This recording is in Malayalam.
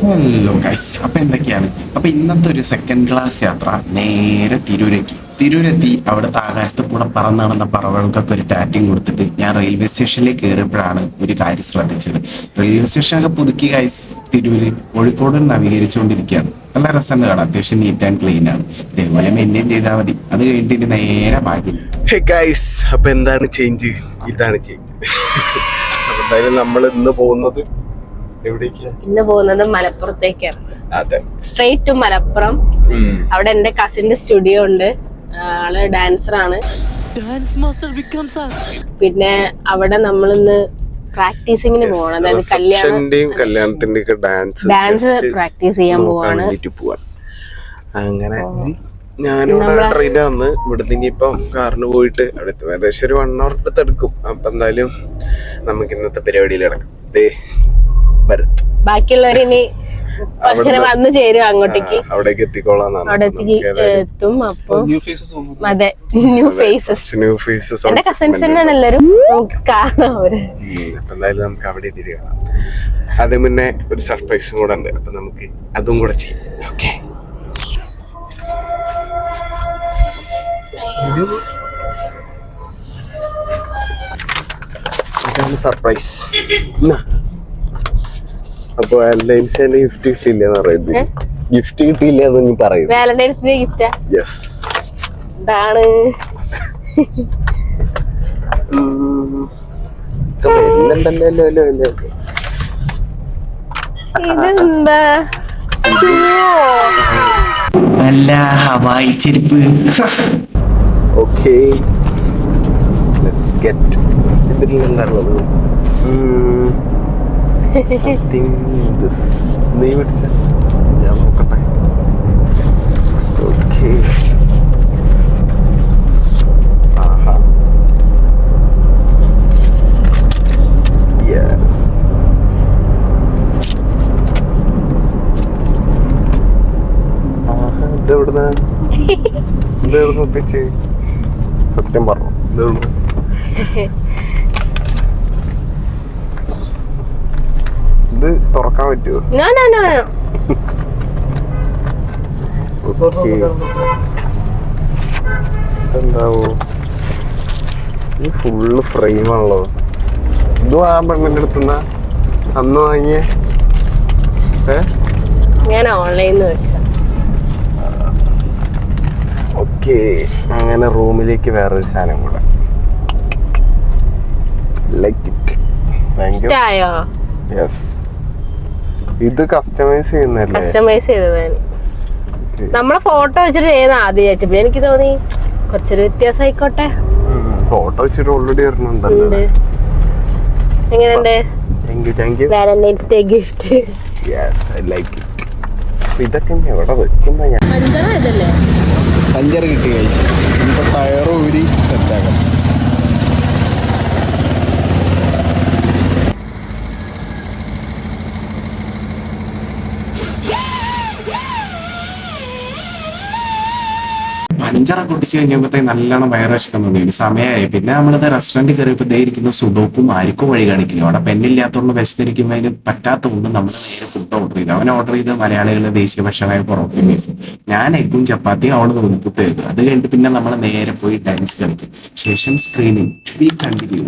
ഹലോ ഗൈസ്, അപ്പൊ എന്തൊക്കെയാണ്? അപ്പൊ ഇന്നത്തെ ഒരു സെക്കൻഡ് ക്ലാസ് യാത്ര നേരെ തിരൂരെത്തി അവിടുത്തെ ആകാശത്ത് കൂടെ പറന്ന് നടന്ന പറവകൾക്കൊക്കെ ഒരു ടാറ്റിങ് കൊടുത്തിട്ട് ഞാൻ റെയിൽവേ സ്റ്റേഷനിലേക്ക് കയറിയപ്പോഴാണ് ഒരു കാര്യം ശ്രദ്ധിച്ചത്. റെയിൽവേ സ്റ്റേഷനൊക്കെ പുതുക്കി ഗൈസ്. തിരൂര് കോഴിക്കോട് നവീകരിച്ചുകൊണ്ടിരിക്കുകയാണ്. നല്ല രസമുണ്ട് കാണാം, അത്യാവശ്യം നീറ്റ് ആൻഡ് ക്ലീൻ ആണ്. ഇതേപോലെ മെയിൻറ്റെയിൻ ചെയ്താൽ മതി. അത് കഴിഞ്ഞിട്ട് നേരെ ഭാഗ്യം. ഹേ ഗൈസ്, അപ്പൊ എന്താണ് ചേഞ്ച്? ഇതാണ് ചേഞ്ച്. അപ്പൊ എന്തായാലും നമ്മൾ ഇന്ന് പോകുന്നത് ഇന്ന് പോകുന്നത് മലപ്പുറത്തേക്കാണ്. അതെ, സ്ട്രെയിറ്റ് ടു മലപ്പുറം. അവിടെ എന്റെ കസിന്റെ സ്റ്റുഡിയോ ഉണ്ട്. ആള് ഡാൻസറാണ്. പിന്നെ അവിടെ നമ്മളിന്ന് പ്രാക്ടീസിങ്ങിന് പോകണം. അതായത് കല്യാണത്തിന്റെ ഡാൻസ് പ്രാക്ടീസ് ചെയ്യാൻ പോവാണ്. അങ്ങനെ ഞാനിവിടെ ട്രെയിനിൽ വന്ന് ഇവിടുന്ന് ഇനിയിപ്പം കാറിന് പോയിട്ട് അടുത്ത് ഏകദേശം ഒരു 1 hour എടുക്കും. അപ്പൊ എന്തായാലും നമുക്ക് ഇന്നത്തെ പരിപാടിയിൽ കിടക്കാം. ബാക്കിയുള്ളവരിനി വന്ന് ചേരും അങ്ങോട്ടേക്ക്. അവിടേക്ക് എത്തിക്കോളാം. എത്തും. അപ്പൊ അതെ, ന്യൂ ഫേസസ്. എന്റെ കസിൻസ് തന്നെയാണ് എല്ലാരും. നമുക്ക് കാണാം അവര്. അപ്പൊ എന്തായാലും നമുക്ക് അവിടെ തിരികണം. അത് മുന്നേ ഒരു സർപ്രൈസും കൂടെ ഉണ്ട്. അപ്പൊ നമുക്ക് അതും കൂടെ ചെയ്യാം. ഓക്കെ, ഇതാണ് സർപ്രൈസ്. അപ്പൊ വാലന്റൈൻസ് ഡേ ഗിഫ്റ്റ് കിട്ടിയില്ല എന്ന് പറയുന്നത്. ഗിഫ്റ്റ് കിട്ടിയില്ല എന്ന് നീ പറയും. വാലന്റൈൻസ് ഡേ ഗിഫ്റ്റാ? യെസ്. എന്താണ് ഇതെന്താ? നല്ല ഹവായി ചെരുപ്പ്. Okay, let's get. ഇതിൽ എന്താണുള്ളത്? നീ പിടിച്ച ഞാൻ നോക്കട്ടെ. ഓക്കേ, ആഹാ, യെസ്. ആഹാ, ഇതെവിടുന്നാ ഒപ്പിച്ച്? സത്യം പറഞ്ഞു, ഇതെവിടുന്ന്? ഇത് തുറക്കാൻ പറ്റുമോ? എന്താവോ? ഈ ഫുള്ള് ഫ്രെയിമാണല്ലോ. ഇതും ആ പെണ്ണിന്റെ അടുത്തുന്ന അന്ന് വാങ്ങിയ? ഞാൻ ഓൺലൈനിൽ. ഓക്കെ, അങ്ങനെ റൂമിലേക്ക് വേറൊരു സാധനം കൂടെ. Like it. Thank you. Yes, ഇത് കസ്റ്റമൈസ് ചെയ്യുന്നല്ലേ? കസ്റ്റമൈസ് ചെയ്തതാണ്. നമ്മളെ ഫോട്ടോ വെച്ചിട്ട് ചെയ്യുന്ന ആദ്യം വിചാരിച്ചപ്പോ എനിക്ക് തോന്നി കുറച്ചൊരു വ്യത്യാസം ആയിക്കോട്ടെ. ഫോട്ടോ വെച്ചിട്ട് ഓൾറെഡി ഇറങ്ങുന്നുണ്ടല്ലോ. എങ്ങനെയുണ്ട്? Thank you. Valentine's day gift. Yes, I like it. ഇതൊക്കെ എവിടെ വെക്കുന്ന? ഞാൻ പഞ്ചർ കിട്ടി കഴിച്ചു. ഇപ്പൊ ടയർ ഊരി സെറ്റാക്കാം. പഞ്ചറൊക്കെ ഒട്ടിച്ച് കഴിഞ്ഞപ്പോഴത്തേ നല്ലോണം വയറുവശക്കം തോന്നി. സമയമായി. പിന്നെ നമ്മളിത് റെസ്റ്റോറൻറ്റ് കയറിയപ്പോൾ ഇരിക്കുന്ന സുഡോക്കും ആർക്കും വഴി കാണിക്കില്ല. അവിടെ പെന്നില്ലാത്തതുകൊണ്ട് വിശന്നിരിക്കുമ്പോൾ അതിന് പറ്റാത്തതുകൊണ്ട് നമ്മൾ നേരെ ഫുഡ് ഓർഡർ ചെയ്തു. അവൻ ഓർഡർ ചെയ്ത് മലയാളികളുടെ ദേശീയ ഭക്ഷണമായ പൊറോട്ടയും ബീഫും. ഞാൻ എഗ്ഗും ചപ്പാത്തിയും അവിടെ നൂൽപ്പുട്ട് ചെയ്തു. അത് കഴിഞ്ഞിട്ട് പിന്നെ നമ്മൾ നേരെ പോയി ഡാൻസ് കളിക്കും. ശേഷം സ്ക്രീനിങ് ടു ബി കണ്ടിന്യൂ.